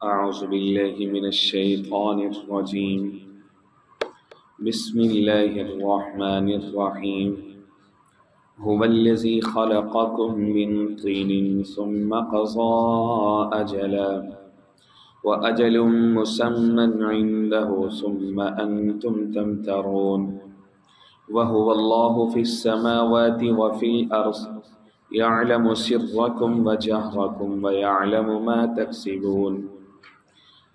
أعوذ بالله من الشيطان الرجيم بسم الله الرحمن الرحيم هو الذي خلقكم من طين ثم قضى أجلا وأجل مسمى عنده ثم أنتم تمترون وهو الله في السماوات وفي الأرض يعلم سركم وجهركم ويعلم ما تكسبون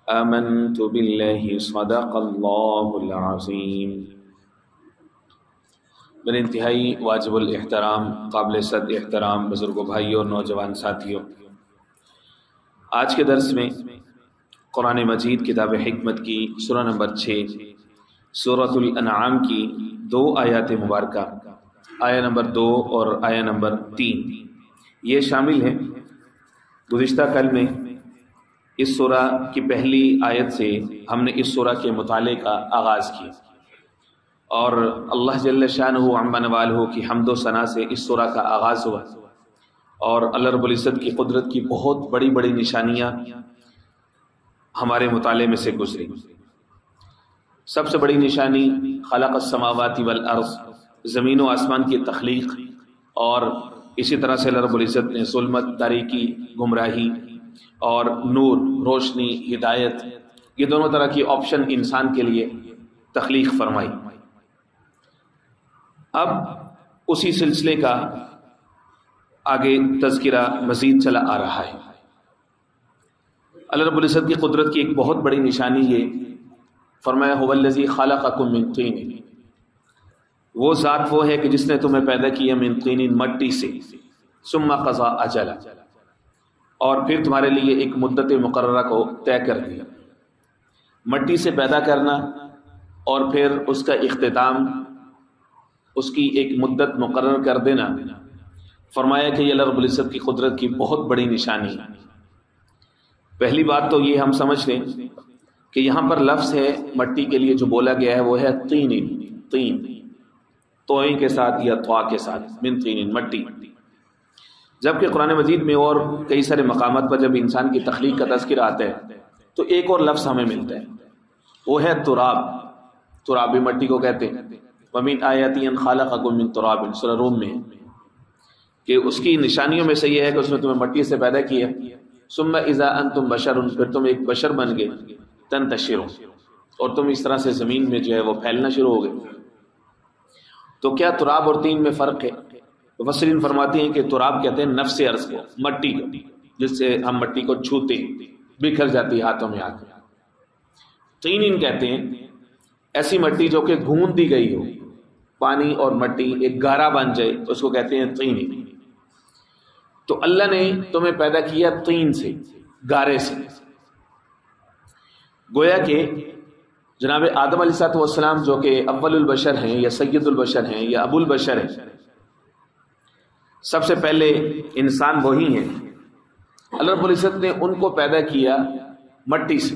آمنت بالله صدق اللہ العظیم۔ بڑے انتہائی واجب الاحترام، قابل صد احترام بزرگوں، بھائیوں اور نوجوان ساتھیوں، آج کے درس میں قرآن مجید کتاب حکمت کی سورہ نمبر 6 سورۃ الانعام کی 2 آیات مبارکہ، آیہ نمبر 2 اور آیہ نمبر 3 یہ شامل ہیں۔ گزشتہ کل میں اس سورہ کی پہلی آیت سے ہم نے اس سورہ کے مطالعے کا آغاز کیا اور اللہ جل شانہ عما نوالہ کی حمد و ثنا سے اس سورہ کا آغاز ہوا اور اللہ رب العزت کی قدرت کی بہت بڑی بڑی نشانیاں ہمارے مطالعے میں سے گزری۔ سب سے بڑی نشانی خلق السماوات والارض، زمین و آسمان کی تخلیق، اور اسی طرح سے اللہ رب العزت نے ظلمت، تاریکی، گمراہی اور نور، روشنی، ہدایت، یہ دونوں طرح کی آپشن انسان کے لیے تخلیق فرمائی۔ اب اسی سلسلے کا آگے تذکرہ مزید چلا آ رہا ہے۔ اللہ رب العزت کی قدرت کی ایک بہت بڑی نشانی یہ فرمایا هو الذی خلقکم من طین، وہ ذات وہ ہے کہ جس نے تمہیں پیدا کیا من طین، مٹی سے، ثم قضى اجلا، اور پھر تمہارے لیے ایک مدت مقررہ کو طے کر دیا۔ مٹی سے پیدا کرنا اور پھر اس کا اختتام، اس کی ایک مدت مقرر کر دینا، فرمایا کہ یہ اللہ رب العزت کی قدرت کی بہت بڑی نشانی ہے۔ پہلی بات تو یہ ہم سمجھ لیں کہ یہاں پر لفظ ہے مٹی کے لیے جو بولا گیا ہے وہ ہے طین، طین توئیں کے ساتھ یا طوا کے ساتھ، من طین، مٹی۔ جبکہ قرآن مجید میں اور کئی سارے مقامات پر جب انسان کی تخلیق کا تذکرہ آتا ہے تو ایک اور لفظ ہمیں ملتا ہے، وہ ہے تراب۔ تراب بھی مٹی کو کہتے ہیں۔ وَمِنْ آیَاتِهِ أَنْ خَلَقَكُم مِّن تُرَابٍ، سورہ روم میں کہ اس کی نشانیوں میں سے یہ ہے کہ اس نے تمہیں مٹی سے پیدا کیا، ثُمَّ إِذَا أَنْتُمْ بَشَرٌ، پھر تم ایک بشر بن گئے، تنتشرون، اور تم اس طرح سے زمین میں جو ہے وہ پھیلنا شروع ہو گئے۔ تو کیا تراب اور طین میں فرق ہے؟ مفسرین فرماتے ہیں کہ تراب کہتے ہیں نفس ارض کو، مٹی کو، جس سے ہم مٹی کو چھوتے ہیں، بکھر جاتی ہے ہاتھوں میں آ کے۔ طین کہتے ہیں ایسی مٹی جو کہ گھون دی گئی ہو، پانی اور مٹی ایک گارا بن جائے، اس کو کہتے ہیں طین۔ تو اللہ نے تمہیں پیدا کیا طین سے، گارے سے۔ گویا کہ جناب آدم علیہ السلام جو کہ اول البشر ہیں یا سید البشر ہیں یا ابو البشر ہیں، سب سے پہلے انسان وہی ہیں، اللہ رب العزت نے ان کو پیدا کیا مٹی سے۔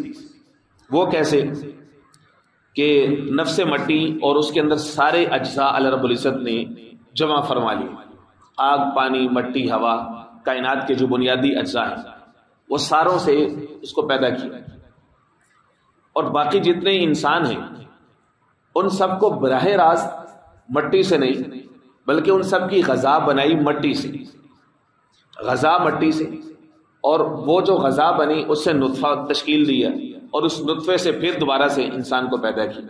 وہ کیسے کہ نفس مٹی اور اس کے اندر سارے اجزاء اللہ رب العزت نے جمع فرما لیے، آگ، پانی، مٹی، ہوا، کائنات کے جو بنیادی اجزاء ہیں وہ ساروں سے اس کو پیدا کیا، اور باقی جتنے انسان ہیں ان سب کو براہ راست مٹی سے نہیں بلکہ ان سب کی غذا بنائی مٹی سے، غذا مٹی سے، اور وہ جو غذا بنی اس سے نطفہ تشکیل دیا اور اس نطفے سے پھر دوبارہ سے انسان کو پیدا کیا۔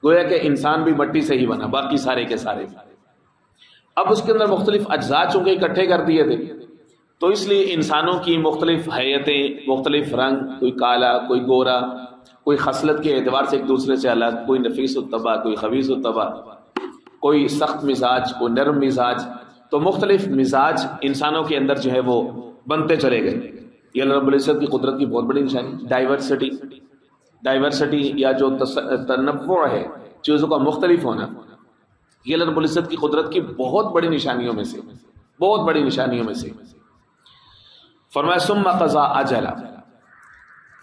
گویا کہ انسان بھی مٹی سے ہی بنا، باقی سارے کے سارے۔ اب اس کے اندر مختلف اجزاء چونکہ اکٹھے کر دیے تھے تو اس لیے انسانوں کی مختلف حیتیں، مختلف رنگ، کوئی کالا، کوئی گورا، کوئی خصلت کے اعتبار سے ایک دوسرے سے الگ، کوئی نفیس الطبع، کوئی خبیث الطبع، کوئی سخت مزاج، کوئی نرم مزاج، تو مختلف مزاج انسانوں کے اندر جو ہے وہ بنتے چلے گئے۔ یہ اللہ رب العزت کی قدرت کی بہت بڑی نشانی، ڈائیورسٹی یا جو تنوع ہے، چیزوں کا مختلف ہونا، یہ اللہ رب العزت کی قدرت کی بہت بڑی نشانیوں میں سے، بہت بڑی نشانیوں میں سے۔ فرمایا ثم قضى اجلا،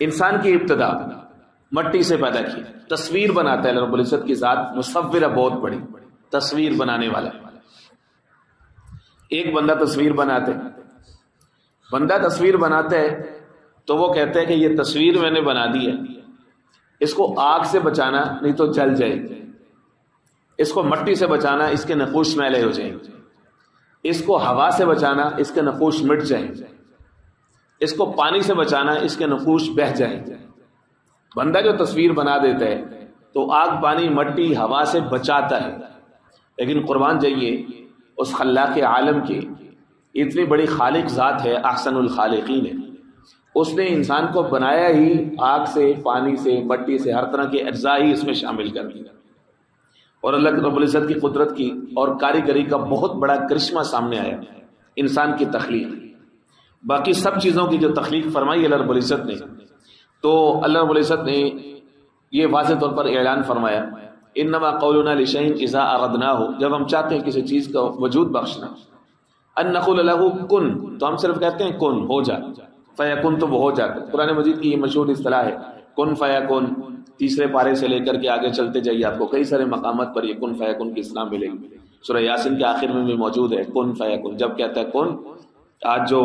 انسان کی ابتدا مٹی سے پیدا کی، تصویر بناتا ہے اللہ رب العزت کی ذات، مصور ہے، بہت بڑی تصویر بنانے والا۔ ایک بندہ تصویر بناتا ہے تو وہ کہتے ہیں کہ یہ تصویر میں نے بنا دی ہے، اس کو آگ سے بچانا نہیں تو جل جائے، اس کو مٹی سے بچانا اس کے نقوش میلے ہو جائیں، اس کو ہوا سے بچانا اس کے نقوش مٹ جائیں، اس کو پانی سے بچانا اس کے نقوش بہہ جائیں۔ بندہ جو تصویر بنا دیتا ہے تو آگ پانی مٹی ہوا سے بچاتا ہے، لیکن قربان جائیے اس خلاق عالم کے، اتنی بڑی خالق ذات ہے، احسن الخالقین ہے، اس نے انسان کو بنایا ہی آگ سے، پانی سے، مٹی سے، ہر طرح کے اجزاء ہی اس میں شامل کر دیا۔ اور اللہ رب العزت کی قدرت کی اور کاریگری کا بہت بڑا کرشمہ سامنے آیا انسان کی تخلیق۔ باقی سب چیزوں کی جو تخلیق فرمائی اللہ رب العزت نے، تو اللہ رب العزت نے یہ واضح طور پر اعلان فرمایا، انما قولنا لشیء اذا اردناہ، جب ہم چاہتے ہیں کسی چیز کا وجود بخشنا، ان نقول له کن، تو ہم صرف کہتے ہیں کن، ہو جا، فیکن، تو وہ ہو جاتا ہے۔ قرآن مجید کی یہ مشہور اصطلاح ہے کن فیکن، تیسرے پارے سے لے کر کے آگے چلتے جائیے، آپ کو کئی سارے مقامات پر یہ کن فیکن کی اصطلاح ملے گی۔ سورہ یاسین کے آخر میں بھی موجود ہے کن فیکن، جب کہتا ہے کن۔ آج جو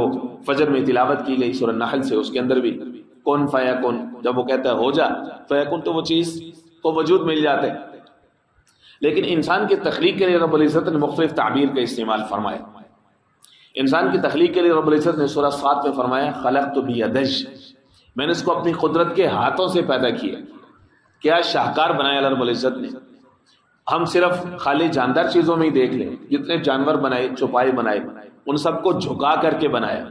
فجر میں تلاوت کی گئی سورہ نحل سے، اس کے اندر بھی کن فیکن، جب وہ کہتا ہے ہو جا فیکن، تو وہ چیز کو وجود مل جاتا ہے۔ لیکن انسان کی تخلیق کے لیے رب العزت نے مختلف تعبیر کا استعمال فرمایا۔ انسان کی تخلیق کے لیے رب العزت نے سورہ 7 میں فرمایا خلقت بیدی، میں نے اس کو اپنی قدرت کے ہاتھوں سے پیدا کیا۔ کیا شاہکار بنایا اللہ رب العزت نے۔ ہم صرف خالی جاندار چیزوں میں ہی دیکھ لیں، جتنے جانور بنائے، چوپائے بنائے، ان سب کو جھکا کر کے بنایا،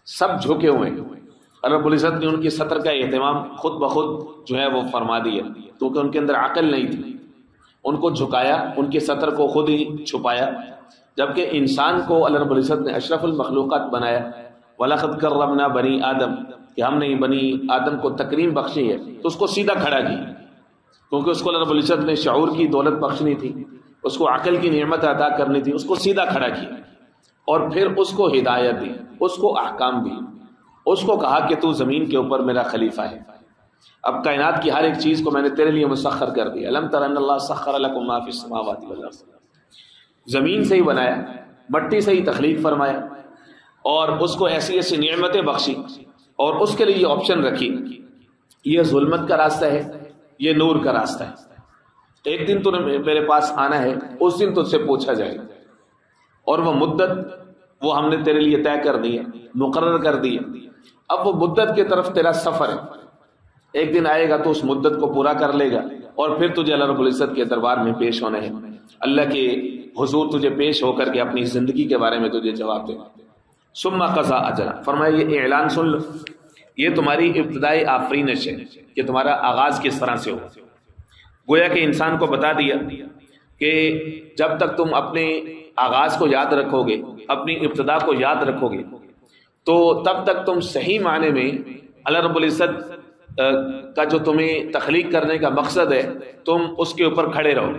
سب جھکے ہوئے۔ اللہ رب العزت نے ان کی سطر کا اہتمام خود بخود جو ہے وہ فرما دیا، کیونکہ ان کے اندر عقل نہیں تھی، ان کو جھکایا، ان کی سطر کو خود ہی چھپایا۔ جبکہ انسان کو اللہ رب العزت نے اشرف المخلوقات بنایا، وَلَقَدْ كَرَّمْنَا بَنِي آدم، کہ ہم نے بنی آدم کو تکریم بخشی ہے، تو اس کو سیدھا کھڑا کیا، کیونکہ اس کو اللہ رب العزت نے شعور کی دولت بخشنی تھی، اس کو عقل کی نعمت عطا کرنی تھی، اس کو سیدھا کھڑا کیا، اور پھر اس کو ہدایت دی، اس کو احکام دی، اس کو کہا کہ تو زمین کے اوپر میرا خلیفہ ہے، اب کائنات کی ہر ایک چیز کو میں نے تیرے لیے مسخر کر دیا۔ الم تر ان اللہ سخر لکم ما فی السماوات والارض، زمین سے ہی بنایا، مٹی سے ہی تخلیق فرمایا، اور اس کو ایسی ایسی نعمتیں بخشی، اور اس کے لیے یہ آپشن رکھی، یہ ظلمت کا راستہ ہے، یہ نور کا راستہ ہے، ایک دن تو نے میرے پاس آنا ہے، اس دن تجھ سے پوچھا جائے گا، اور وہ مدت وہ ہم نے تیرے لیے طے کر دی ہے، مقرر کر دی ہے۔ اب وہ مدت کی طرف تیرا سفر ہے، ایک دن آئے گا تو اس مدت کو پورا کر لے گا، اور پھر تجھے اللہ رب العزت کے دربار میں پیش ہونا ہے، اللہ کے حضور تجھے پیش ہو کر کے اپنی زندگی کے بارے میں تجھے جواب دینا۔ ثم قضا اجلا، فرمایا یہ اعلان سن لو، یہ تمہاری ابتدائی آفرینش ہے کہ تمہارا آغاز کس طرح سے ہو۔ گویا کہ انسان کو بتا دیا کہ جب تک تم اپنے آغاز کو یاد رکھو گے، اپنی ابتدا کو یاد رکھو گے، تو تب تک تم صحیح معنی میں اللہ رب العزت کا جو تمہیں تخلیق کرنے کا مقصد ہے، تم اس کے اوپر کھڑے رہو۔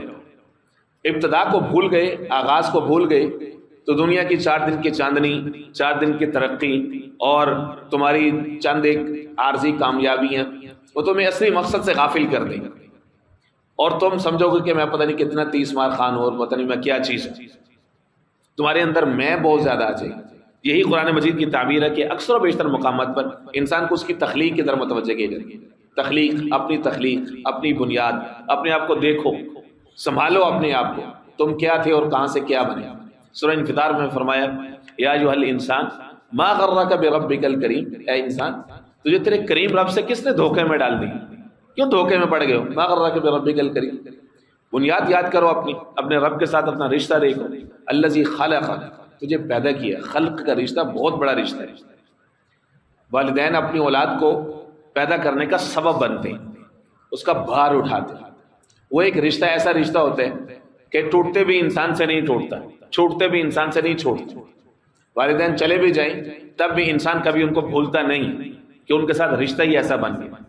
ابتدا کو بھول گئے، آغاز کو بھول گئے، تو دنیا کی 4 دن کی چاندنی، 4 دن کی ترقی، اور تمہاری چند ایک عارضی کامیابیاں، وہ تمہیں اصلی مقصد سے غافل کر دیں گے، اور تم سمجھو گے کہ میں پتہ نہیں کتنا 30 مار خان ہوں، اور پتہ نہیں میں کیا چیز ہوں، تمہارے اندر میں بہت زیادہ آ جائے گی۔ یہی قرآن مجید کی تعبیر ہے کہ اکثر و بیشتر مقامات پر انسان کو اس کی تخلیق کی طرف متوجہ کیا جاتا ہے۔ تخلیق، اپنی بنیاد، اپنے آپ کو دیکھو، سنبھالو اپنے آپ کو، تم کیا تھے اور کہاں سے کیا بنے۔ سورہ انفطار میں فرمایا یا ایھا الانسان ما غرک بربک الکریم، اے انسان تجھے تیرے کریم رب سے کس نے دھوکے میں ڈال دی، کیوں دھوکے میں پڑ گئے ہو؟ ما غرک بربک الکریم، بنیاد یاد کرو اپنے رب کے ساتھ اپنا رشتہ دیکھو۔ الذی خلقک، تجھے پیدا کیا، خلق کا رشتہ بہت بڑا رشتہ ہے۔ والدین اپنی اولاد کو پیدا کرنے کا سبب بنتے ہیں، اس کا بھار اٹھاتے ہیں۔ وہ ایک رشتہ ایسا رشتہ ہوتا ہے کہ ٹوٹتے بھی انسان سے نہیں ٹوٹتا، چھوٹتے بھی انسان سے نہیں چھوٹتے۔ والدین چلے بھی جائیں تب بھی انسان کبھی ان کو بھولتا نہیں کہ ان کے ساتھ رشتہ ہی ایسا بن گیا۔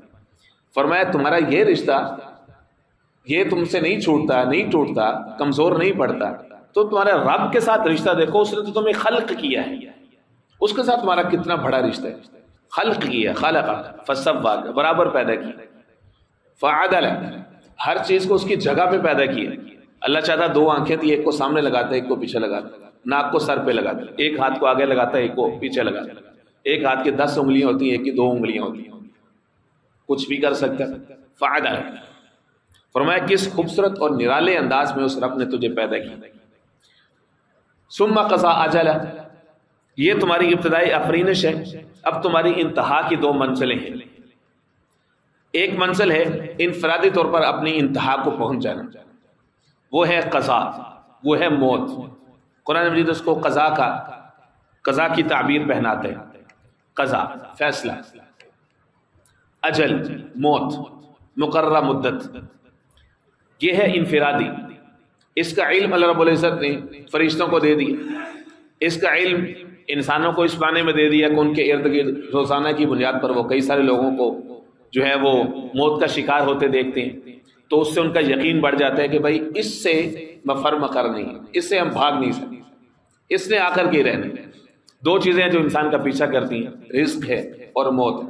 فرمایا تمہارا یہ رشتہ یہ تم سے نہیں چھوٹتا، نہیں ٹوٹتا، کمزور نہیں پڑتا، تو تمہارے رب کے ساتھ رشتہ دیکھو، اس نے تو تمہیں خلق کیا ہے، اس کے ساتھ تمہارا کتنا بڑا رشتہ ہے۔ خلق کیا، خلق فسواک، برابر پیدا کیا، فعدل، ہر چیز کو اس کی جگہ پہ پیدا کیا۔ اللہ چاہتا 2 آنکھیں تھی، ایک کو سامنے لگاتا ہے، ایک کو پیچھے لگاتا ہے، ناک کو سر پہ لگاتا ہے، ایک ہاتھ کو آگے لگاتا ہے، ایک کو پیچھے لگاتا ہے، ایک ہاتھ کے 10 انگلیاں ہوتی ہیں، ایک کی 2 انگلیاں ہوتی ہیں، کچھ بھی کر سکتا ہے. فعدل، فرمایا کس خوبصورت اور نرالے انداز میں اس رب نے تجھے پیدا کیا. ثم قضا اجلا، یہ تمہاری ابتدائی آفرینش ہے. اب تمہاری انتہا کی 2 منزلیں ہیں. ایک منزل ہے انفرادی طور پر اپنی انتہا کو پہنچ جانا، وہ ہے قضا، وہ ہے موت. قرآن مجید اس کو قضا کی تعبیر پہناتے ہیں. قضا فیصلہ، اجل موت، مقررہ مدت، یہ ہے انفرادی. اس کا علم اللہ رب العزت نے فرشتوں کو دے دیا. اس کا علم انسانوں کو اس معنی میں دے دیا کہ ان کے ارد گرد روزانہ کی بنیاد پر وہ کئی سارے لوگوں کو جو ہے وہ موت کا شکار ہوتے دیکھتے ہیں، تو اس سے ان کا یقین بڑھ جاتا ہے کہ بھائی اس سے مفر مکر نہیں ہے، اس سے ہم بھاگ نہیں سکتے، اس نے آ کر کے رہنا. 2 چیزیں جو انسان کا پیچھا کرتی ہیں، رزق ہے اور موت.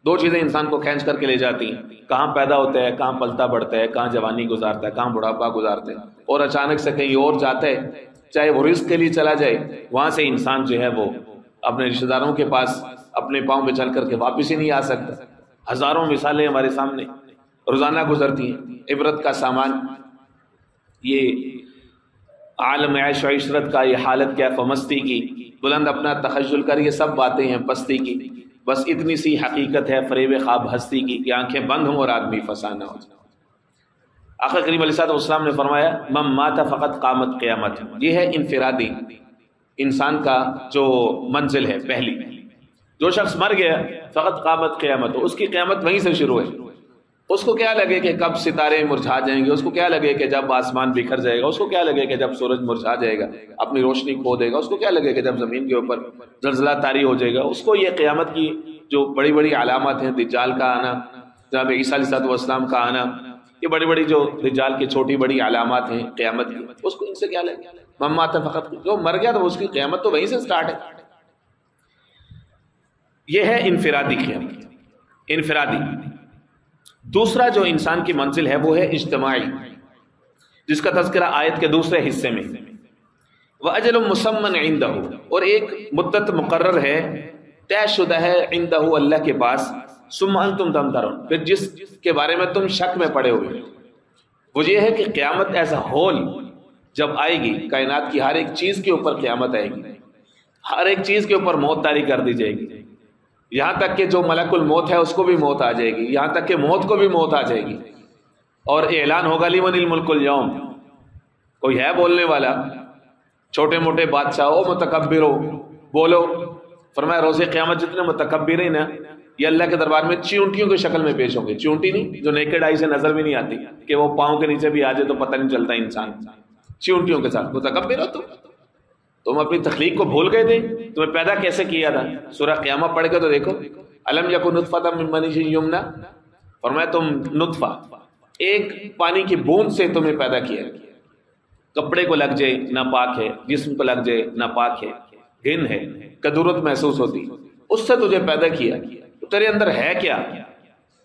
2 چیزیں انسان کو کھینچ کر کے لے جاتی ہیں. کہاں پیدا ہوتا ہے، کہاں پلتا بڑھتا ہے، کہاں جوانی گزارتا ہے، کہاں بڑھاپا گزارتا ہے، اور اچانک سے کہیں اور جاتا ہے. چاہے وہ رزق کے لیے چلا جائے، وہاں سے انسان جو ہے وہ اپنے رشتہ داروں کے پاس اپنے پاؤں پہ چل کر کے واپس ہی نہیں آ سکتا. ہزاروں مثالیں ہمارے سامنے روزانہ گزرتی ہیں. عبرت کا سامان یہ عالم عیش و عشرت کا، یہ حالت کیا فمستی کی، بلند اپنا تخیل کر، یہ سب باتیں ہیں پستی کی. بس اتنی سی حقیقت ہے فریب خواب ہستی کی کہ آنکھیں بند ہوں اور آدمی فسانہ ہو جائے. آقا کریم علیہ السلام نے فرمایا من مات فقط قامت قیامت. یہ ہے انفرادی انسان کا جو منزل ہے پہلی. جو شخص مر گیا فقط قامت قیامت، اس کی قیامت وہیں سے شروع ہے. اس کو کیا لگے کہ کب ستارے مرجھا جائیں گے، اس کو کیا لگے کہ جب آسمان بکھر جائے گا، اس کو کیا لگے کہ جب سورج مرجھا جائے گا اپنی روشنی کھو دے گا، اس کو کیا لگے کہ جب زمین کے اوپر زلزلہ طاری ہو جائے گا. اس کو یہ قیامت کی جو بڑی بڑی علامات ہیں، دجال کا آنا، جناب عیسیٰ علیہ السلام کا آنا، یہ بڑی بڑی جو دجال کی چھوٹی بڑی علامات ہیں قیامت کی، اس کو ان سے کیا لگے. من مات فقط، جو مر گیا تو اس کی قیامت تو وہیں سے سٹارٹ ہے. یہ ہے انفرادی قیامت، انفرادی. دوسرا جو انسان کی منزل ہے وہ ہے اجتماعی، جس کا تذکرہ آیت کے دوسرے حصے میں. وَأَجَلٌ مُّسَمًّى عِندَهُ، اور ایک مدت مقرر ہے، طے شدہ ہے، عندہ اللہ کے پاس. ثُمَّ أَنتُمْ تَمْتَرُونَ، پھر جس کے بارے میں تم شک میں پڑے ہوئے. وہ یہ ہے کہ قیامت ایز اے ہول جب آئے گی، کائنات کی ہر ایک چیز کے اوپر قیامت آئے گی، ہر ایک چیز کے اوپر موت طاری کر دی جائے گی. یہاں تک کہ جو ملک الموت ہے اس کو بھی موت آ جائے گی، یہاں تک کہ موت کو بھی موت آ جائے گی. اور اعلان ہوگا لمن الملک اليوم، کوئی ہے بولنے والا، چھوٹے موٹے بادشاہ ہو، متکبر ہو، بولو. فرمایا روز قیامت جتنے متکبر ہیں نا، یہ اللہ کے دربار میں چیونٹیوں کی شکل میں پیش ہوں گے. چیونٹی نہیں جو نیکڈ آئی سے نظر بھی نہیں آتی، کہ وہ پاؤں کے نیچے بھی آ جائے تو پتہ نہیں چلتا انسان. چیونٹیوں کے ساتھ متکبر ہو تم اپنی تخلیق کو بھول گئے تھے، تمہیں پیدا کیسے کیا تھا. سورہ قیامہ پڑھ کے تو دیکھو، الم یکن نطفۃ من منی یمنی، فرمایا تم نطفہ، ایک پانی کی بوند سے تمہیں پیدا کیا. کپڑے کو لگ جائے ناپاک ہے، جسم کو لگ جائے ناپاک ہے، گھن ہے، کدورت محسوس ہوتی، اس سے تجھے پیدا کیا. تیرے اندر ہے کیا؟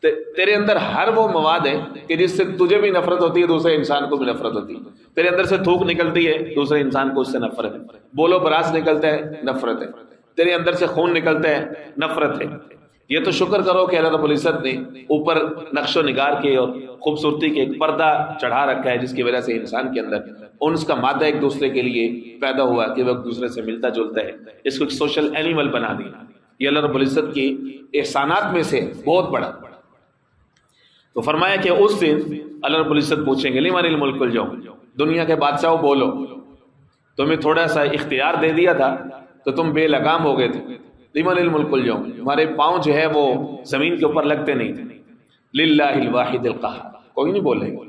تیرے اندر ہر وہ مواد ہے کہ جس سے تجھے بھی نفرت ہوتی ہے، دوسرے انسان کو بھی نفرت ہوتی ہے. تیرے اندر سے تھوک نکلتی ہے، دوسرے انسان کو اس سے نفرت ہے. بولو براس نکلتا ہے، نفرت ہے. تیرے اندر سے خون نکلتا ہے، نفرت ہے. یہ تو شکر کرو کہ اللہ رب العزت نے اوپر نقش و نگار کے اور خوبصورتی کے ایک پردہ چڑھا رکھا ہے، جس کی وجہ سے انسان کے اندر انس کا مادہ ایک دوسرے کے لیے پیدا ہوا کہ وہ ایک دوسرے سے ملتا جلتا ہے. اس کو ایک سوشل اینیمل بنا دیا. یہ اللہ رب العزت کی احسانات میں سے بہت بڑا. تو فرمایا کہ اس دن اللہ رب العزت پوچھیں گے لمن الملک اليوم، دنیا کے بادشاہوں بولو، تمہیں تھوڑا سا اختیار دے دیا تھا تو تم بے لگام ہو گئے تھے. لمن الملک اليوم، ہمارے پاؤں جو ہے وہ زمین کے اوپر لگتے نہیں تھے. للہ الواحد القہار، کوئی نہیں بولے گا،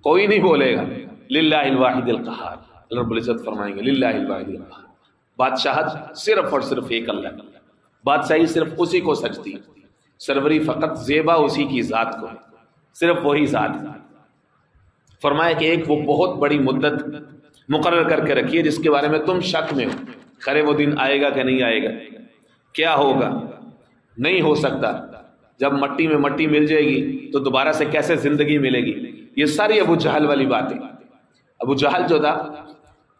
کوئی نہیں بولے گا. للہ الواحد القہار، اللہ رب العزت فرمائیں گے للہ الواحد القہار. بادشاہت صرف اور صرف ایک اللہ کا، بادشاہی صرف اسی کو سجتی، سروری فقط زیبا اسی کی ذات کو، صرف وہی ذات. فرمایا کہ ایک وہ بہت بڑی مدت مقرر کر کے رکھی ہے جس کے بارے میں تم شک میں ہو. خرے وہ دن آئے گا کہ نہیں آئے گا، کیا ہوگا، نہیں ہو سکتا. جب مٹی میں مٹی مل جائے گی تو دوبارہ سے کیسے زندگی ملے گی. یہ ساری ابو جہل والی باتیں. ابو جہل جو تھا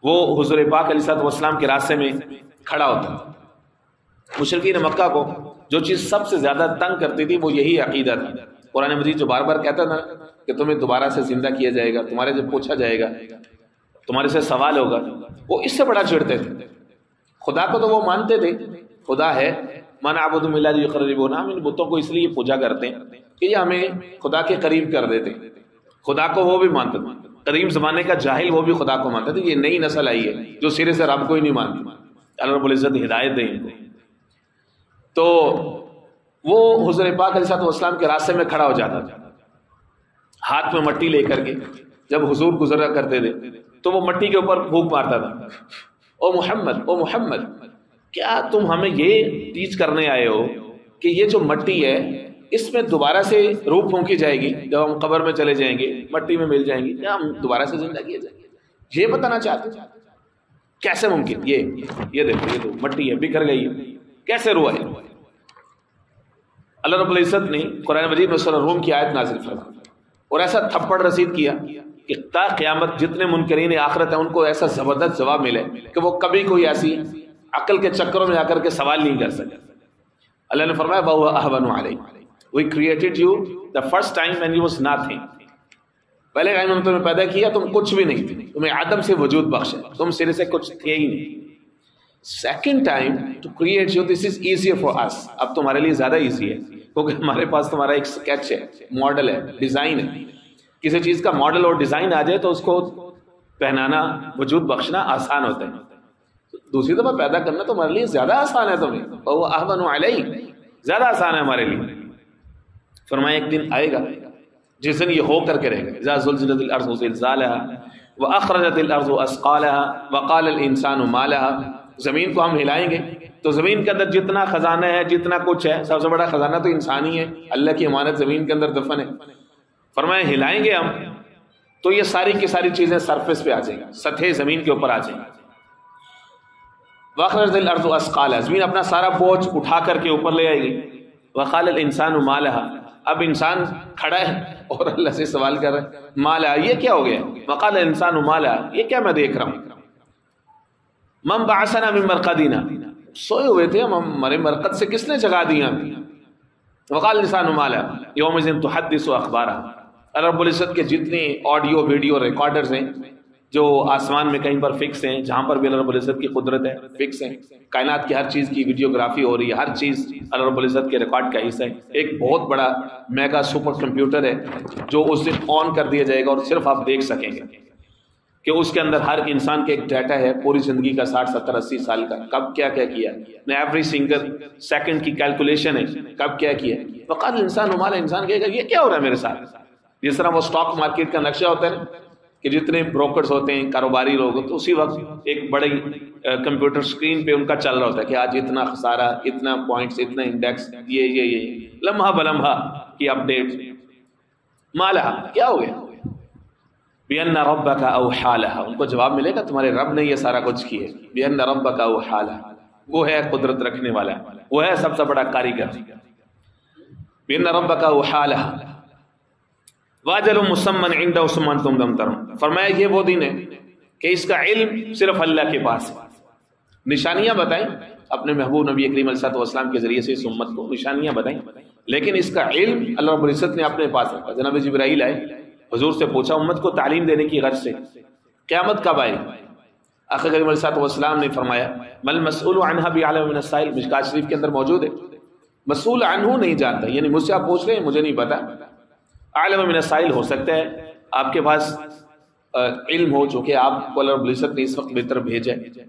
وہ حضور پاک علیہ الصلوۃ والسلام کے راستے میں کھڑا ہوتا مشرکین مکہ کو جو چیز سب سے زیادہ تنگ کرتی تھی وہ یہی عقیدہ تھا. قرآن مجید جو بار بار کہتا تھا کہ تمہیں دوبارہ سے زندہ کیا جائے گا، تمہارے سے پوچھا جائے گا، تمہارے سے سوال ہوگا، وہ اس سے بڑا چڑھتے تھے. خدا کو تو وہ مانتے تھے خدا ہے، من اعبد من اللہ یقربون، ہم ان بتوں کو اس لیے پوجا کرتے ہیں کہ یہ ہمیں خدا کے قریب کر دیتے. خدا کو وہ بھی مانتے تھے. قدیم زمانے کا جاہل وہ بھی خدا کو مانتا تھا. یہ نئی نسل آئی ہے جو سرے سے رب کو ہی نہیں مانتی. اللہ رب العزت ہدایت دیں. تو وہ حضور پاک علیہ السلام کے راستے میں کھڑا ہو جاتا تھا ہاتھ میں مٹی لے کر کے. جب حضور گزرا کرتے تھے تو وہ مٹی کے اوپر پھونک مارتا تھا، او محمد، او محمد، کیا تم ہمیں یہ ٹیچ کرنے آئے ہو کہ یہ جو مٹی ہے اس میں دوبارہ سے روح پھونکی جائے گی، جب ہم قبر میں چلے جائیں گے مٹی میں مل جائیں گی، کیا ہم دوبارہ سے زندہ کیے جائیں گے؟ یہ بتانا چاہتے ہیں. کیسے ممکن؟ یہ دیکھو، یہ تو مٹی ہے، بکھر گئی ہے، کیسے روح ہے؟ اللہ رب العزت نے قرآن مجید میں سورہ روم کی آیت نازل فرمائی اور ایسا تھپڑ رسید کیا کہ تا قیامت جتنے منکرین آخرت ہیں ان کو ایسا زبردست جواب ملے کہ وہ کبھی کوئی ایسی عقل کے چکروں میں آ کر کے سوال نہیں کر سکے. اللہ نے فرمایا وَهُوَ أَهْوَنُ عَلَيْهِ، We created you the first time when you was nothing. پہلے ٹائم میں تمہیں پیدا کیا تم کچھ بھی نہیں تھے، تمہیں عدم سے وجود بخشا، تم سرے سے کچھ تھے ہی نہیں. Second time to create you, this is easier for us. اب تمہارے لیے زیادہ ایزی ہے کیونکہ ہمارے پاس تمہارا ایک اسکیچ ہے، ماڈل ہے، ڈیزائن ہے. کسی چیز کا ماڈل اور ڈیزائن آ جائے تو اس کو پہنانا، وجود بخشنا آسان ہوتا ہے. دوسری دفعہ پیدا کرنا تو ہمارے لیے زیادہ آسان ہے. تمہیں وہ اہون علیہ، زیادہ آسان ہے ہمارے لیے. فرمایا ایک دن آئے گا جس دن یہ ہو کر کے رہے گا، اذا زلزلت الارض زلزالها واخرجت الارض اثقالها وقال الانسان ما لها. زمین کو ہم ہلائیں گے تو زمین کے اندر جتنا خزانہ ہے، جتنا کچھ ہے، سب سے بڑا خزانہ تو انسان ہی ہے. اللہ کی امانت زمین کے اندر دفن ہے. فرمایا ہلائیں گے ہم تو یہ ساری کی ساری چیزیں سرفیس پہ آ جائیں گی، سطح زمین کے اوپر آ جائیں گی. وَأَخْرَجَتِ الْأَرْضُ أَثْقَالَهَا، زمین اپنا سارا بوجھ اٹھا کر کے اوپر لے آئے گی. وَقَالَ الْإِنسَانُ مَا لَهَا، اب انسان کھڑا ہے اور اللہ سے سوال کر رہا ہے مَا لَهَا، یہ کیا ہو گیا؟ وَقَالَ الْإِنسَانُ مَا لَهَا، یہ کیا میں دیکھ رہا ہوں؟ مَنْ بَعَثَنَا مِنْ مَرْقَدِنَا، سوئے ہوئے تھے ہم، ہمارے مرقد سے کس نے جگا دیا؟ وَقَالَ الْإِنسَانُ مَا لَهَا يَوْمَئِذٍ تُحَدِّثُ أَخْبَارَهَا. اللہ رب العزت کے جتنے آڈیو ویڈیو ریکارڈرز ہیں جو آسمان میں کہیں پر فکس ہیں، جہاں پر بھی اللہ رب العزت کی قدرت ہے فکس ہیں، کائنات کی ہر چیز کی ویڈیوگرافی ہو رہی ہے، ہر چیز اللہ رب العزت کے ریکارڈ کا حصہ ہے. ایک بہت بڑا میگا سپر کمپیوٹر ہے جو اس دن آن کر دیا جائے گا اور صرف آپ دیکھ سکیں گے کہ اس کے اندر ہر انسان کے ایک ڈیٹا ہے پوری زندگی کا، 60 70 80 سال کا، کب کیا کیا کیا، ایوری سنگل سیکنڈ کی کیلکولیشن ہے، کب کیا کیا. وقال الانسان ما لها، انسان کہے گا یہ کیا ہو رہا ہے میرے ساتھ. جس طرح وہ اسٹاک مارکیٹ کا نقشہ ہوتا ہے کہ جتنے بروکرز ہوتے ہیں، کاروباری لوگ، تو اسی وقت ایک بڑی کمپیوٹر سکرین پہ ان کا چل رہا ہوتا ہے کہ آج اتنا خسارہ، اتنا پوائنٹس، اتنا انڈیکس، یہ لمحہ بلمحہ کی اپڈیٹ. مالا کیا ہو گیا؟ بِأَنَّ رَبَّكَ أَوْحَىٰ لَهَا، ان کو جواب ملے گا تمہارے رب نے یہ سارا کچھ کیا. بِأَنَّ رَبَّكَ أَوْحَىٰ لَهَا، وہ ہے قدرت رکھنے والا، وہ ہے سب سے بڑا کاریگر. بِأَنَّ رَبَّكَ أَوْحَىٰ لَهَا واجل مسمن عندہ ثم تم دم ترون. فرمایا یہ وہ دن ہے کہ اس کا علم صرف اللہ کے پاس ہے. نشانیاں بتائیں اپنے محبوب نبی کریم علیہ السلام کے ذریعے سے اس امت کو نشانیاں بتائیں، لیکن اس کا علم اللہ رب العزت نے اپنے پاس رکھا. جناب جبرائیل آئے، حضور سے پوچھا امت کو تعلیم دینے کی غرض سے قیامت کب آئے؟ آقا کریم علیہ السلام نے فرمایا مل مسئول عنہا بعلم من السائل، مشکات شریف کے اندر موجود ہے. مسئول عنہ نہیں جانتا، یعنی مجھ سے آپ پوچھ رہے ہیں مجھے نہیں پتا. عالم من السائل ہو سکتا ہے آپ کے پاس علم ہو جو کہ آپ کو اللہ رب العزت نے اس وقت بہتر بھیجا ہے.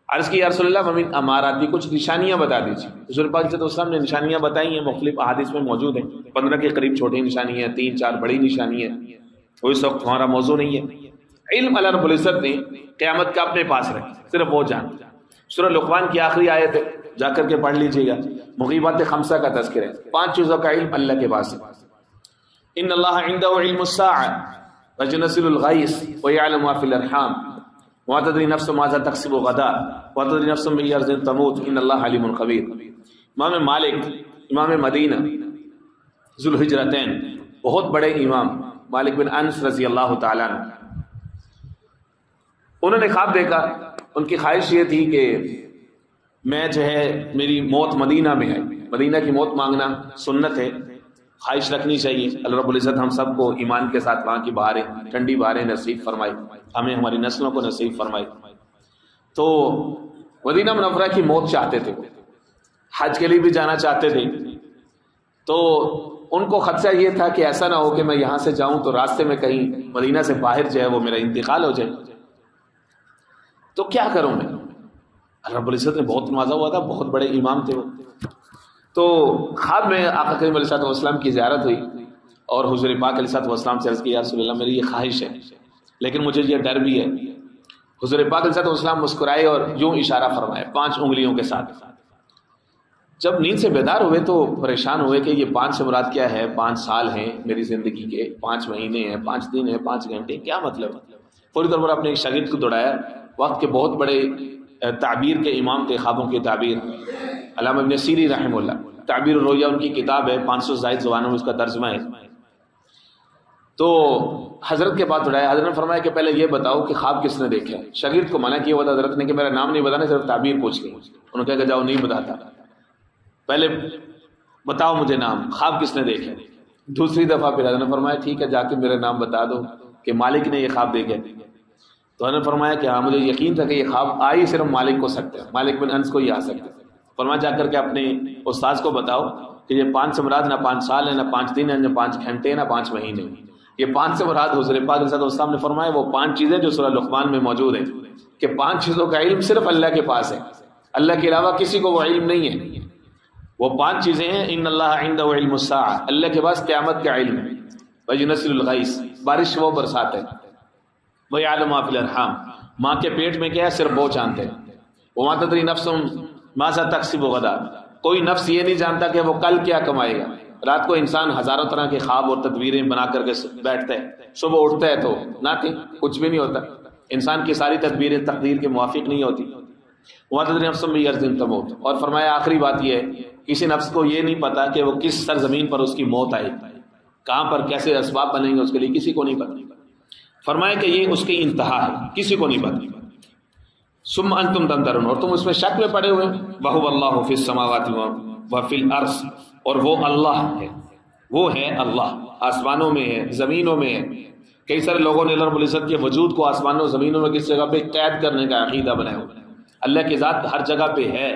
عرض کی یا رسول اللہ ممن امارات بھی کچھ نشانیاں بتا دیجیے. حضور پاک صلی اللہ علیہ وسلم نے نشانیاں بتائی ہیں، مختلف احادیث میں موجود ہیں. 15 کے قریب چھوٹی نشانیاں ہیں، 3 4 بڑی نشانیاں ہیں. وہ اس وقت ہمارا موضوع نہیں ہے. علم اللہ رب العزت نے قیامت کا اپنے پاس رکھا، صرف وہ جانتا. سورہ لقمان کی آخری آیت ہے، جا کر کے پڑھ لیجیے گا. مغیبات خمسہ کا تذکرہ ہے. 5 چیزوں کا علم اللہ کے پاس ہے. ان اللہ عنده علم الساعة وينزل الغيث ويعلم ما في الارحام وما تدري نفس ماذا تكسب غدا وما تدري نفس بأي أرض تموت ان اللہ علیم خبیر. امام مالک، امام مدینہ، ذو الحجرتین، بہت بڑے امام مالک بن انس رضی اللہ تعالیٰ عنہ، انہوں نے خواب دیکھا. ان کی خواہش یہ تھی کہ میں جو ہے میری موت مدینہ میں ہے، مدینہ کی موت مانگنا سنت ہے، خواہش رکھنی چاہیے۔ اللہ رب العزت ہم سب کو ایمان کے ساتھ وہاں کی بہاریں، ٹھنڈی بہاریں نصیب فرمائے، ہمیں ہماری نسلوں کو نصیب فرمائے۔ تو مدینہ منورہ کی موت چاہتے تھے، حج کے لیے بھی جانا چاہتے تھے، تو ان کو خدشہ یہ تھا کہ ایسا نہ ہو کہ میں یہاں سے جاؤں تو راستے میں کہیں مدینہ سے باہر جو ہے وہ میرا انتقال ہو جائے، تو کیا کروں میں؟ اللہ رب العزت نے بہت نوازا ہوا تھا، بہت بڑے امام تھے وہ۔ تو خواب میں آقا کریم علیہ الصلوۃ والسلام کی زیارت ہوئی اور حضور پاک علیہ الصلوۃ والسلام سے عرض کی، یا رسول اللہ میری یہ خواہش ہے لیکن مجھے یہ ڈر بھی ہے۔ حضور پاک علیہ الصلوۃ والسلام مسکرائے اور یوں اشارہ فرمایا 5 انگلیوں کے ساتھ۔ جب نیند سے بیدار ہوئے تو پریشان ہوئے کہ یہ 5 سے مراد کیا ہے؟ 5 سال ہیں میری زندگی کے، 5 مہینے ہیں، 5 دن ہیں، 5 گھنٹے، کیا مطلب؟ فوری طور پر اپنے ایک شاگرد کو دوڑایا، وقت کے بہت بڑے تعبیر کے امام تھے، خوابوں کی تعبیر، علامہ ابن سیری رحمہ اللہ، تعبیر الرؤیا ان کی کتاب ہے، 500 زائد زبانوں میں اس کا ترجمہ ہے۔ تو حضرت کے پاس دوڑایا، حضرت نے فرمایا کہ پہلے یہ بتاؤ کہ خواب کس نے دیکھا ہے؟ شاگرد کو منع کیا ہوا تھا حضرت نے کہ میرا نام نہیں بتانا، صرف تعبیر پوچھ لی۔ انہوں نے کہا کہ جاؤ نہیں بتاتا، پہلے بتاؤ مجھے نام، خواب کس نے دیکھا؟ دوسری دفعہ پھر حضرت نے فرمایا ٹھیک ہے جا کے میرا نام بتا دو کہ مالک نے یہ خواب دیکھے۔ تو حضرت نے فرمایا کہ ہاں مجھے یقین تھا کہ یہ خواب آ ہی صرف مالک کو سکتے ہیں، مالک بن انس کو ہی آ سکتے ہیں۔ فرمایا جا کر کے اپنے استاذ کو بتاؤ کہ یہ 5 سے مراد نہ 5 سال ہے، نہ 5 دن ہے، نہ 5 گھنٹے، نہ 5 مہینے۔ یہ 5 سے مراد حضور پاک علیہ السلام نے فرمایا وہ 5 چیزیں جو سورہ لقمان میں موجود ہیں کہ 5 چیزوں کا علم صرف اللہ کے پاس ہے، اللہ کے علاوہ کسی کو وہ علم نہیں ہے۔ وہ 5 چیزیں ہیں، ان اللہ عنده علم الساعہ، اللہ کے پاس قیامت کا علم ہے، وینزل الغیث، بارش وہ برسات ہے، ویعلم ما فی الارحام، ماں کے پیٹ میں کیا ہے صرف وہ جانتے ہیں، وما تدری نفس ماذا تکسب غدا، کوئی نفس یہ نہیں جانتا کہ وہ کل کیا کمائے گا۔ رات کو انسان ہزاروں طرح کے خواب اور تدبیریں بنا کر کے بیٹھتا ہے، صبح اٹھتا ہے تو ناتھی کچھ بھی نہیں ہوتا، انسان کی ساری تدبیریں تقدیر کے موافق نہیں ہوتی۔ وما تدری نفس بأرض تموت، اور فرمایا آخری بات یہ ہے کسی نفس کو یہ نہیں پتا کہ وہ کس سرزمین پر اس کی موت آئے، کہاں پر کیسے اسباب بنیں گے اس کے لیے کسی کو نہیں پتا۔ فرمایا کہ یہ اس کی انتہا ہے، کسی کو نہیں پتا۔ ثم انتم تمترون، اور تم اس میں شک میں پڑے ہوئے، وہو اللہ فی السماوات وفی الارض، اور وہ اللہ ہے، وہ ہے اللہ، آسمانوں میں ہے، زمینوں میں ہے۔ کئی سارے لوگوں نے اللہ رب العزت کے وجود کو آسمانوں زمینوں میں کس جگہ پہ قید کرنے کا عقیدہ بنایا ہوا ہے۔ اللہ کی ذات ہر جگہ پہ ہے،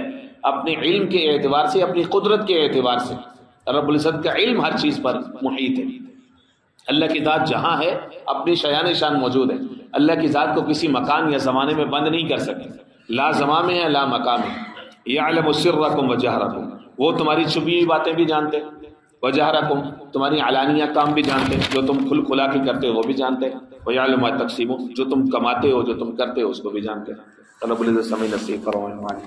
اپنے علم کے اعتبار سے، اپنی قدرت کے اعتبار سے رب العزت کا علم ہر چیز پر محیط ہے۔ اللہ کی ذات جہاں ہے اپنی شیان شان موجود ہے، اللہ کی ذات کو کسی مکان یا زمانے میں بند نہیں کر سکے، لا زمان میں ہے لا مکان میں۔ یعلم سرکم وجہرکم، وہ تمہاری چھپی ہوئی باتیں بھی جانتے، وجہرکم تمہاری علانیہ کام بھی جانتے، جو تم کھل کھلا کے کرتے ہو وہ بھی جانتے، ویعلم ما تکسبون جو تم کماتے ہو جو تم کرتے ہو اس کو بھی جانتے۔ رب العزت سمجھ نصیب فرمائے۔